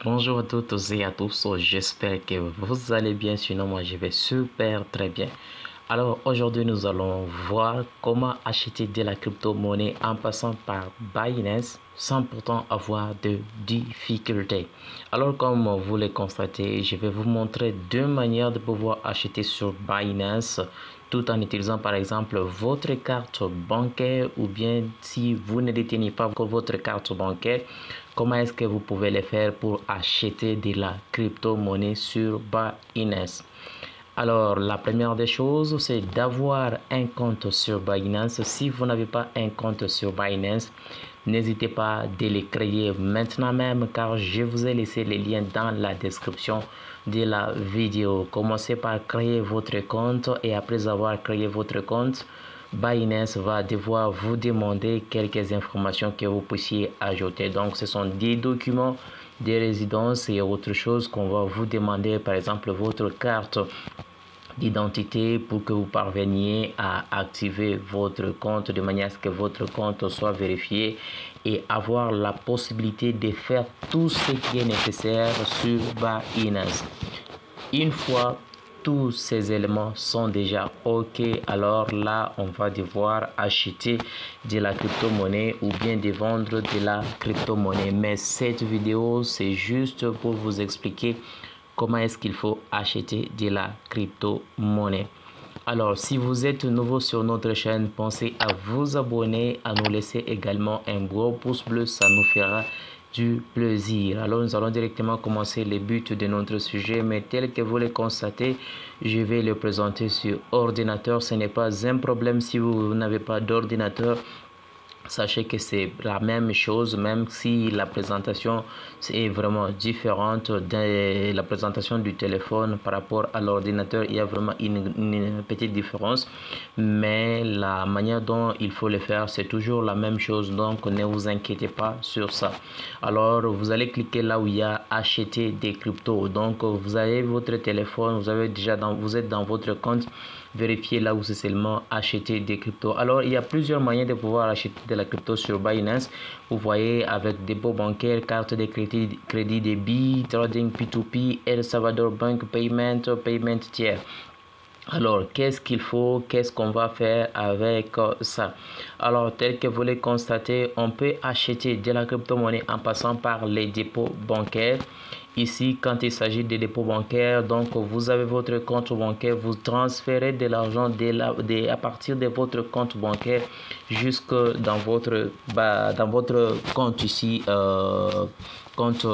Bonjour à toutes et à tous, j'espère que vous allez bien, sinon moi je vais super très bien. Alors aujourd'hui nous allons voir comment acheter de la crypto-monnaie en passant par Binance sans pourtant avoir de difficultés. Alors comme vous le constatez, je vais vous montrer deux manières de pouvoir acheter sur Binance tout en utilisant par exemple votre carte bancaire, ou bien si vous ne détenez pas votre carte bancaire, comment est-ce que vous pouvez le faire pour acheter de la crypto-monnaie sur Binance. Alors, la première des choses, c'est d'avoir un compte sur Binance. Si vous n'avez pas un compte sur Binance, n'hésitez pas à le créer maintenant même, car je vous ai laissé les liens dans la description de la vidéo. Commencez par créer votre compte et après avoir créé votre compte, Binance va devoir vous demander quelques informations que vous puissiez ajouter. Donc, ce sont des documents de résidence et autre chose qu'on va vous demander, par exemple votre carte d'identité pour que vous parveniez à activer votre compte de manière à ce que votre compte soit vérifié et avoir la possibilité de faire tout ce qui est nécessaire sur Binance. Une fois tous ces éléments sont déjà OK, alors là, on va devoir acheter de la crypto-monnaie ou bien de vendre de la crypto-monnaie. Mais cette vidéo, c'est juste pour vous expliquer comment est-ce qu'il faut acheter de la crypto-monnaie. Alors, si vous êtes nouveau sur notre chaîne, pensez à vous abonner, à nous laisser également un gros pouce bleu, ça nous fera du plaisir. Alors, nous allons directement commencer les buts de notre sujet, mais tel que vous le constatez, je vais le présenter sur ordinateur. Ce n'est pas un problème si vous n'avez pas d'ordinateur. Sachez que c'est la même chose, même si la présentation est vraiment différente de la présentation du téléphone par rapport à l'ordinateur. Il y a vraiment une petite différence, mais la manière dont il faut le faire, c'est toujours la même chose. Donc, ne vous inquiétez pas sur ça. Alors, vous allez cliquer là où il y a acheter des cryptos. Donc, vous avez votre téléphone, vous êtes dans votre compte. Vérifiez là où c'est seulement acheter des cryptos. Alors, il y a plusieurs moyens de pouvoir acheter de la crypto sur Binance. Vous voyez, avec dépôt bancaire, carte de crédit débit, trading P2P, El Salvador Bank Payment, paiement tiers. Alors, qu'est-ce qu'il faut? Qu'est-ce qu'on va faire avec ça? Alors, tel que vous le constatez, on peut acheter de la crypto-monnaie en passant par les dépôts bancaires. Ici, quand il s'agit de dépôts bancaires, donc vous avez votre compte bancaire, vous transférez de l'argent à partir de votre compte bancaire jusque dans votre compte ici, compte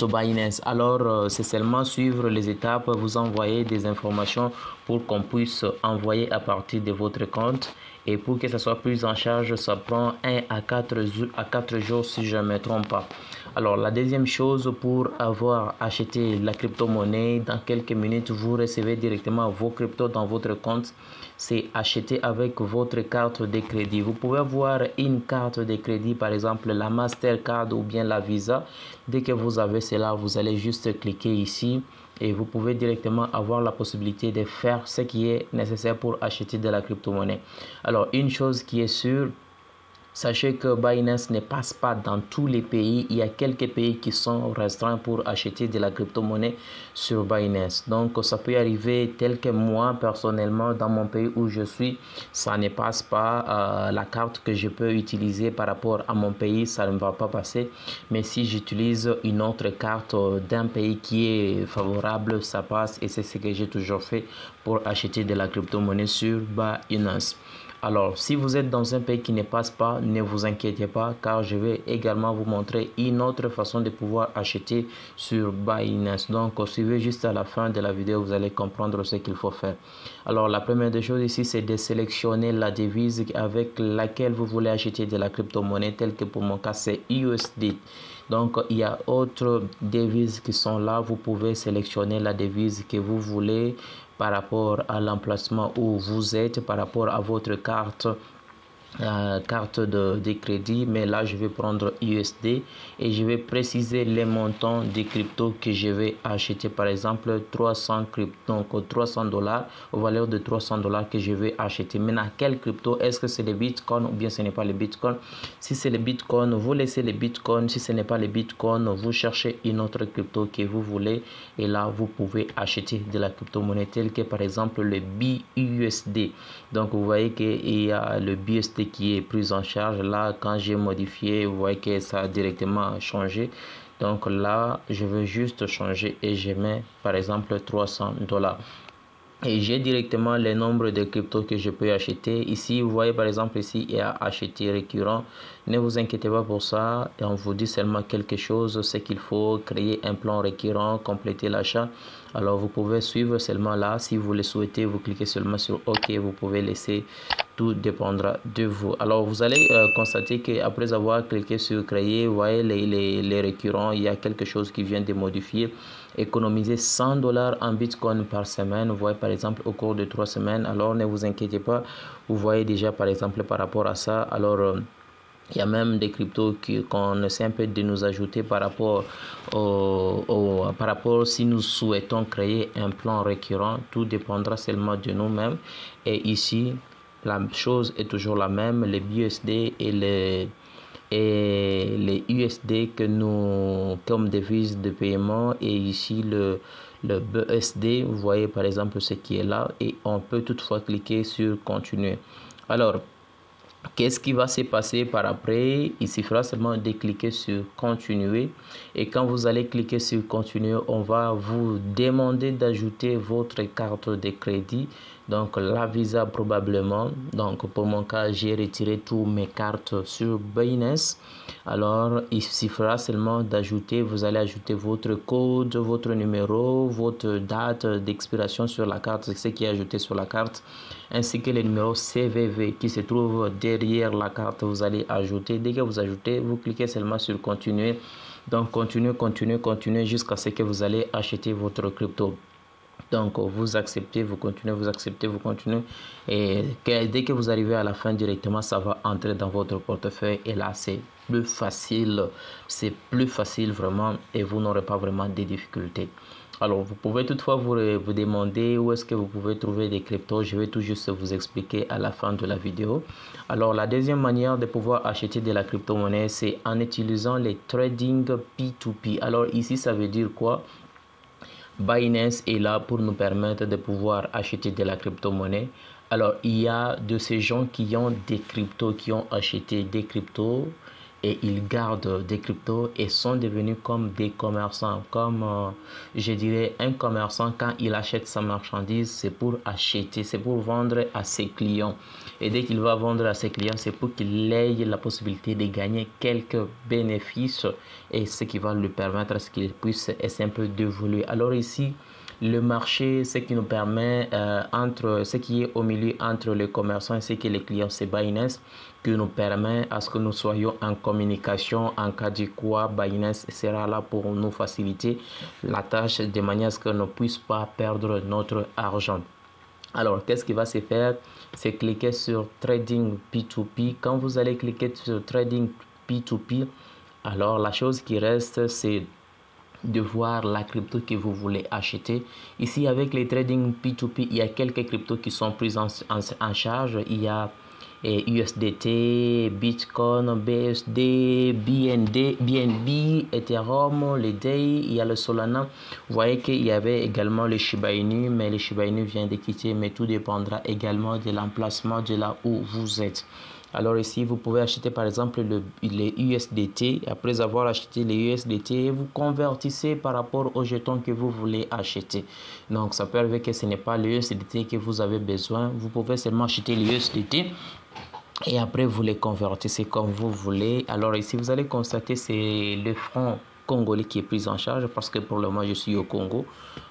Binance. Alors, c'est seulement suivre les étapes, vous envoyer des informations pour qu'on puisse envoyer à partir de votre compte. Et pour que ça soit pris en charge, ça prend 1 à 4 jours si je ne me trompe pas. Alors, la deuxième chose, pour avoir acheté la crypto-monnaie, dans quelques minutes, vous recevez directement vos cryptos dans votre compte. C'est acheter avec votre carte de crédit. Vous pouvez avoir une carte de crédit, par exemple la Mastercard ou bien la Visa. Dès que vous avez cela, vous allez juste cliquer ici et vous pouvez directement avoir la possibilité de faire ce qui est nécessaire pour acheter de la crypto-monnaie. Alors, une chose qui est sûre, sachez que Binance ne passe pas dans tous les pays. Il y a quelques pays qui sont restreints pour acheter de la crypto-monnaie sur Binance. Donc, ça peut arriver tel que moi, personnellement, dans mon pays où je suis, ça ne passe pas. La carte que je peux utiliser par rapport à mon pays, ça ne va pas passer. Mais si j'utilise une autre carte d'un pays qui est favorable, ça passe. Et c'est ce que j'ai toujours fait pour acheter de la crypto-monnaie sur Binance. Alors, si vous êtes dans un pays qui ne passe pas, ne vous inquiétez pas, car je vais également vous montrer une autre façon de pouvoir acheter sur Binance. Donc, suivez juste à la fin de la vidéo, vous allez comprendre ce qu'il faut faire. Alors, la première des choses ici, c'est de sélectionner la devise avec laquelle vous voulez acheter de la crypto-monnaie, telle que pour mon cas, c'est USD. Donc, il y a autres devises qui sont là. Vous pouvez sélectionner la devise que vous voulez par rapport à l'emplacement où vous êtes, par rapport à votre carte carte de crédit, mais là je vais prendre USD et je vais préciser les montants des cryptos que je vais acheter. Par exemple 300 cryptos, donc 300 dollars, aux valeurs de 300 dollars que je vais acheter. Maintenant, quel crypto? Est-ce que c'est les bitcoins ou bien ce n'est pas les bitcoins? Si c'est les bitcoins, vous laissez les bitcoins. Si ce n'est pas les bitcoins, vous cherchez une autre crypto que vous voulez et là vous pouvez acheter de la crypto-monnaie telle que par exemple le BUSD. Donc vous voyez qu'il y a le BUSD qui est pris en charge. Là, quand j'ai modifié, vous voyez que ça a directement changé. Donc là, je veux juste changer et je mets par exemple 300 dollars. Et j'ai directement les nombres de cryptos que je peux acheter. Ici, vous voyez par exemple ici, il y a acheter récurrent. Ne vous inquiétez pas pour ça. Et on vous dit seulement quelque chose. C'est qu'il faut créer un plan récurrent, compléter l'achat. Alors, vous pouvez suivre seulement là. Si vous le souhaitez, vous cliquez seulement sur OK. Vous pouvez laisser. Tout dépendra de vous. Alors, vous allez constater qu'après avoir cliqué sur créer, vous voyez les récurrents, il y a quelque chose qui vient de modifier. Économiser 100 dollars en bitcoin par semaine. Vous voyez par exemple au cours de 3 semaines. Alors, ne vous inquiétez pas. Vous voyez déjà par exemple par rapport à ça. Alors, il y a même des cryptos qu'on essaie un peu de nous ajouter par rapport si nous souhaitons créer un plan récurrent. Tout dépendra seulement de nous-mêmes. Et ici, la chose est toujours la même. Les BUSD et les USD que nous comme devise de paiement, et ici le BUSD, vous voyez par exemple ce qui est là, et on peut toutefois cliquer sur continuer. Alors, qu'est-ce qui va se passer par après? Il suffira seulement de cliquer sur continuer, et quand vous allez cliquer sur continuer, on va vous demander d'ajouter votre carte de crédit, donc la Visa probablement. Donc pour mon cas, j'ai retiré toutes mes cartes sur Binance. Alors il suffira seulement d'ajouter, vous allez ajouter votre code, votre numéro, votre date d'expiration sur la carte, ce qui est ajouté sur la carte, ainsi que le numéro CVV qui se trouve derrière la carte. Vous allez ajouter. Dès que vous ajoutez, vous cliquez seulement sur continuer. Donc continuez jusqu'à ce que vous allez acheter votre crypto. Donc vous acceptez, vous continuez, vous acceptez, vous continuez, et dès que vous arrivez à la fin directement, ça va entrer dans votre portefeuille, et là c'est plus facile vraiment, et vous n'aurez pas vraiment de difficultés. Alors vous pouvez toutefois vous demander où est-ce que vous pouvez trouver des cryptos. Je vais tout juste vous expliquer à la fin de la vidéo. Alors la deuxième manière de pouvoir acheter de la crypto-monnaie, c'est en utilisant les trading P2P. Alors ici ça veut dire quoi? Binance est là pour nous permettre de pouvoir acheter de la crypto-monnaie. Alors, il y a de ces gens qui ont des cryptos, qui ont acheté des cryptos et ils gardent des cryptos et sont devenus comme des commerçants. Comme je dirais, un commerçant, quand il achète sa marchandise, c'est pour acheter, c'est pour vendre à ses clients. Et dès qu'il va vendre à ses clients, c'est pour qu'il ait la possibilité de gagner quelques bénéfices, et ce qui va lui permettre à ce qu'il puisse essayer un peu d'évoluer. Alors ici, le marché, ce qui nous permet entre ce qui est au milieu entre les commerçants et ce qui est les clients, c'est Binance, qui nous permet à ce que nous soyons en communication. En cas de quoi, Binance sera là pour nous faciliter la tâche de manière à ce qu'on ne puisse pas perdre notre argent. Alors, qu'est-ce qui va se faire? C'est cliquer sur Trading P2P. Quand vous allez cliquer sur Trading P2P, alors la chose qui reste, c'est de voir la crypto que vous voulez acheter. Ici, avec les trading P2P, il y a quelques cryptos qui sont prises en charge. Il y a USDT, Bitcoin, BSD, BNB, Ethereum, le DAI, il y a le Solana. Vous voyez qu'il y avait également le Shiba Inu, mais le Shiba Inu vient de quitter, mais tout dépendra également de l'emplacement de là où vous êtes. Alors ici, vous pouvez acheter par exemple les USDT. Après avoir acheté les USDT, vous convertissez par rapport au jeton que vous voulez acheter. Donc, ça peut arriver que ce n'est pas le USDT que vous avez besoin. Vous pouvez seulement acheter les USDT et après, vous les convertissez comme vous voulez. Alors ici, vous allez constater c'est le franc congolais qui est pris en charge parce que pour le moment, je suis au Congo.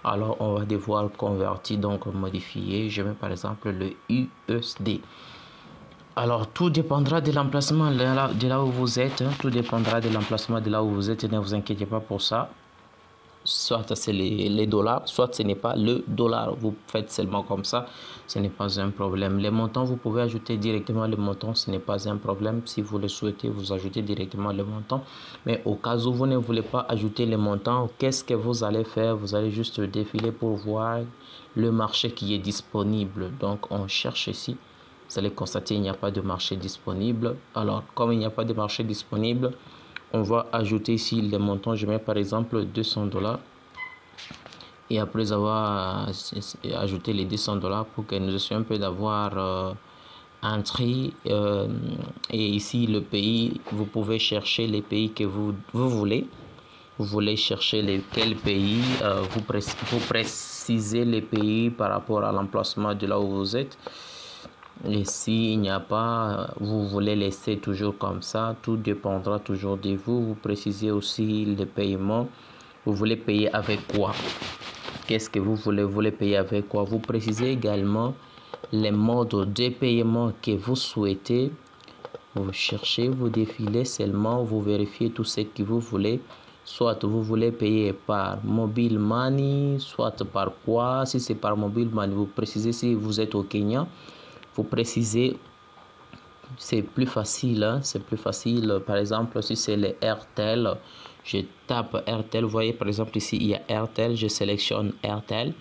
Alors, on va devoir convertir, donc modifier. Je mets par exemple le USD. Alors, tout dépendra de l'emplacement de là où vous êtes. Tout dépendra de l'emplacement de là où vous êtes. Ne vous inquiétez pas pour ça. soit c'est les dollars, soit ce n'est pas le dollar. Vous faites seulement comme ça, ce n'est pas un problème. Les montants, vous pouvez ajouter directement le montant, ce n'est pas un problème. Si vous le souhaitez, vous ajoutez directement le montant. Mais au cas où vous ne voulez pas ajouter le montant, qu'est-ce que vous allez faire? Vous allez juste défiler pour voir le marché qui est disponible. Donc, on cherche ici. Vous allez constater qu'il n'y a pas de marché disponible. Alors, comme il n'y a pas de marché disponible, on va ajouter ici les montants. Je mets par exemple $200. Et après avoir ajouté les $200 pour que nous essayons un peu d'avoir un tri. Et ici, le pays, vous pouvez chercher les pays que vous voulez. Vous voulez chercher lesquels pays. Vous précisez les pays par rapport à l'emplacement de là où vous êtes. Et s'il n'y a pas, vous voulez laisser toujours comme ça, tout dépendra toujours de vous. Vous précisez aussi les paiements. Vous voulez payer avec quoi? Qu'est-ce que vous voulez payer avec quoi? Vous précisez également les modes de paiement que vous souhaitez. Vous cherchez, vous défilez seulement, vous vérifiez tout ce que vous voulez. Soit vous voulez payer par mobile money, soit par quoi? Si c'est par mobile money, vous précisez si vous êtes au Kenya. Vous précisez, c'est plus facile, hein? C'est plus facile. Par exemple, si c'est les Airtel, je tape Airtel. Vous voyez, par exemple, ici, il y a Airtel. Je sélectionne Airtel.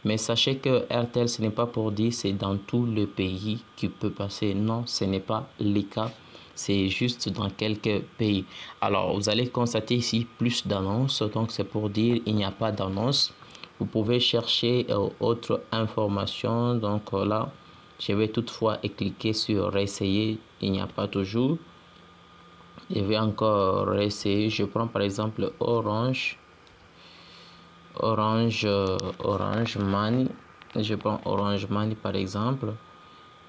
Mais sachez que Airtel, ce n'est pas pour dire c'est dans tout le pays qui peut passer. Non, ce n'est pas le cas. C'est juste dans quelques pays. Alors, vous allez constater ici plus d'annonces. Donc, c'est pour dire il n'y a pas d'annonce. Vous pouvez chercher autre information. Donc, là, je vais toutefois cliquer sur réessayer. Il n'y a pas toujours. Je vais encore réessayer. Je prends par exemple Orange Money. Je prends Orange Money par exemple.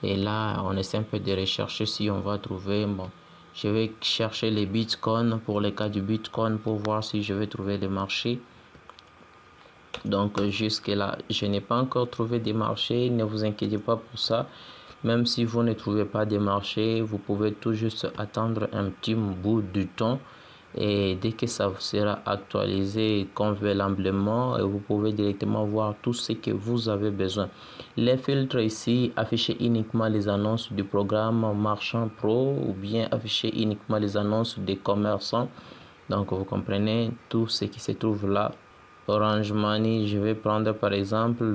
Et là, on essaie un peu de rechercher si on va trouver. Bon, je vais chercher les bitcoins pour le cas du bitcoin pour voir si je vais trouver des marchés. Donc jusque là, je n'ai pas encore trouvé des marchés. Ne vous inquiétez pas pour ça. Même si vous ne trouvez pas des marchés, vous pouvez tout juste attendre un petit bout de temps. Et dès que ça sera actualisé convenablement, vous pouvez directement voir tout ce que vous avez besoin. Les filtres ici, afficher uniquement les annonces du programme Marchand Pro ou bien afficher uniquement les annonces des commerçants. Donc vous comprenez tout ce qui se trouve là. Orange Money, je vais prendre par exemple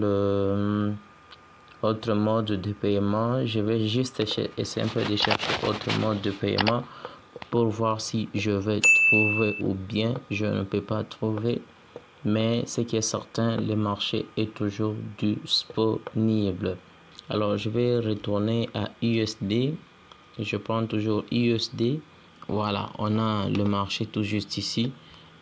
autre mode de paiement. Je vais juste essayer un peu de chercher autre mode de paiement pour voir si je vais trouver ou bien je ne peux pas trouver. Mais ce qui est certain, le marché est toujours disponible. Alors je vais retourner à USD. Je prends toujours USD. Voilà, on a le marché tout juste ici.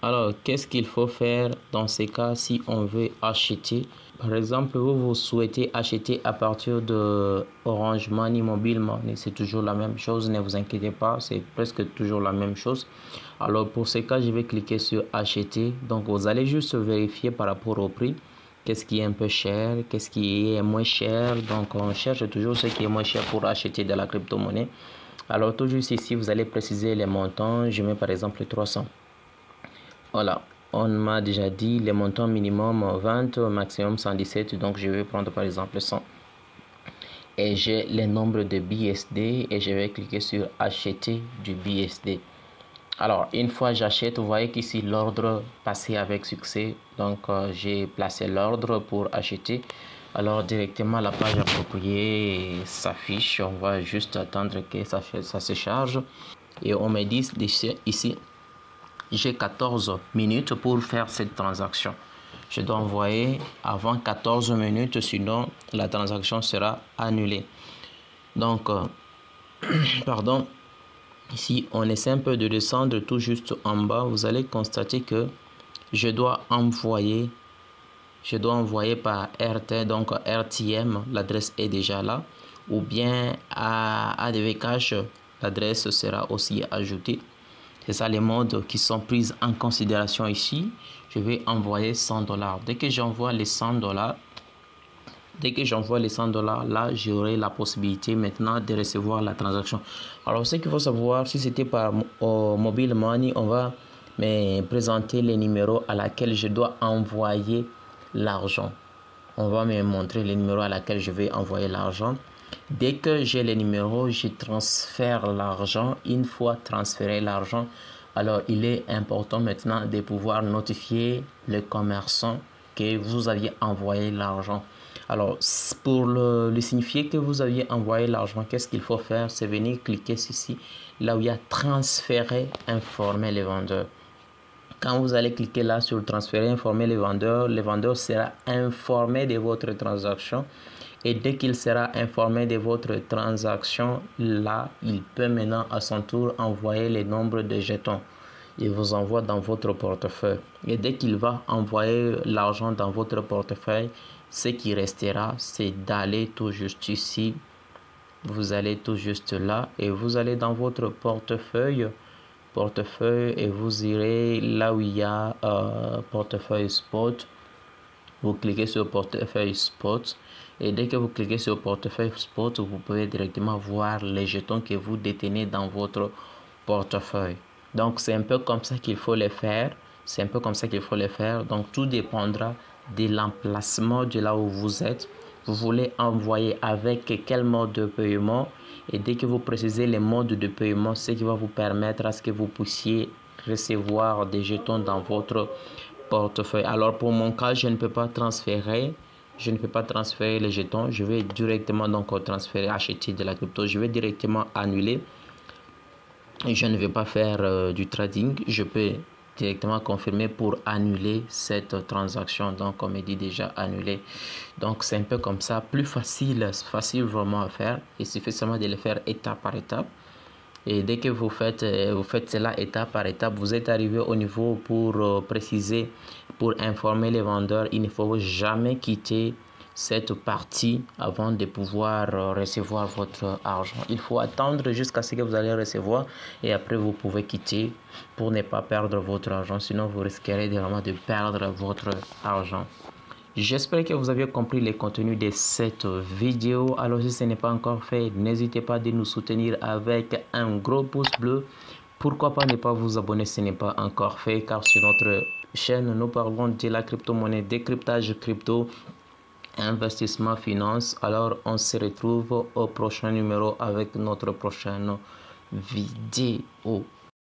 Alors, qu'est-ce qu'il faut faire dans ces cas si on veut acheter? Par exemple, vous souhaitez acheter à partir de Orange Money, Mobile Money. C'est toujours la même chose, ne vous inquiétez pas, c'est presque toujours la même chose. Alors, pour ce cas, je vais cliquer sur acheter. Donc, vous allez juste vérifier par rapport au prix. Qu'est-ce qui est un peu cher, qu'est-ce qui est moins cher. Donc, on cherche toujours ce qui est moins cher pour acheter de la crypto-monnaie. Alors, tout juste ici, vous allez préciser les montants. Je mets par exemple 300. Voilà, on m'a déjà dit les montants minimum 20, maximum 117. Donc, je vais prendre par exemple 100. Et j'ai le nombre de BSD et je vais cliquer sur acheter du BSD. Alors, une fois j'achète, vous voyez qu'ici l'ordre passé avec succès. Donc, j'ai placé l'ordre pour acheter. Alors, directement la page appropriée s'affiche. On va juste attendre que ça se charge. Et on me dit ici, j'ai 14 minutes pour faire cette transaction. Je dois envoyer avant 14 minutes, sinon la transaction sera annulée. Donc, pardon. Ici, on essaie un peu de descendre tout juste en bas. Vous allez constater que je dois envoyer par RT, donc RTM, l'adresse est déjà là. Ou bien à ADV Cash, l'adresse sera aussi ajoutée. C'est ça les modes qui sont pris en considération ici. Je vais envoyer $100. Dès que j'envoie les $100, là, j'aurai la possibilité maintenant de recevoir la transaction. Alors, ce qu'il faut savoir, si c'était par mobile money, on va me présenter les numéros à laquelle je dois envoyer l'argent. On va me montrer les numéros à laquelle je vais envoyer l'argent. Dès que j'ai les numéros, je transfère l'argent. Une fois transféré l'argent, alors il est important maintenant de pouvoir notifier le commerçant que vous aviez envoyé l'argent. Alors, pour le signifier que vous aviez envoyé l'argent, qu'est-ce qu'il faut faire? C'est venir cliquer ici, là où il y a transférer, informer les vendeurs. Quand vous allez cliquer là sur transférer, informer le vendeur sera informé de votre transaction. Et dès qu'il sera informé de votre transaction, là, il peut maintenant à son tour envoyer le nombre de jetons. Il vous envoie dans votre portefeuille. Et dès qu'il va envoyer l'argent dans votre portefeuille, ce qui restera, c'est d'aller tout juste ici. Vous allez tout juste là et vous allez dans votre portefeuille et vous irez là où il y a portefeuille spot. Vous cliquez sur portefeuille spot et dès que vous cliquez sur portefeuille spot, vous pouvez directement voir les jetons que vous détenez dans votre portefeuille. Donc c'est un peu comme ça qu'il faut les faire. Donc tout dépendra de l'emplacement de là où vous êtes. Vous voulez envoyer avec quel mode de paiement, et dès que vous précisez les modes de paiement, ce qui va vous permettre à ce que vous puissiez recevoir des jetons dans votre portefeuille. Alors pour mon cas, je ne peux pas transférer les jetons. Je vais directement donc transférer, acheter de la crypto. Je vais directement annuler. Je ne vais pas faire du trading. Je peux directement confirmer pour annuler cette transaction. Donc comme il dit déjà annuler. Donc c'est un peu comme ça, plus facile vraiment à faire. Il suffit seulement de le faire étape par étape. Et dès que vous faites cela étape par étape, vous êtes arrivé au niveau pour préciser, pour informer les vendeurs. Il ne faut jamais quitter cette partie avant de pouvoir recevoir votre argent. Il faut attendre jusqu'à ce que vous allez recevoir et après vous pouvez quitter pour ne pas perdre votre argent. Sinon, vous risquerez vraiment de perdre votre argent. J'espère que vous avez compris les contenus de cette vidéo. Alors si ce n'est pas encore fait, n'hésitez pas de nous soutenir avec un gros pouce bleu. Pourquoi pas ne pas vous abonner si ce n'est pas encore fait, car sur notre chaîne, nous parlons de la crypto-monnaie, décryptage crypto, investissement, finance. Alors on se retrouve au prochain numéro avec notre prochaine vidéo.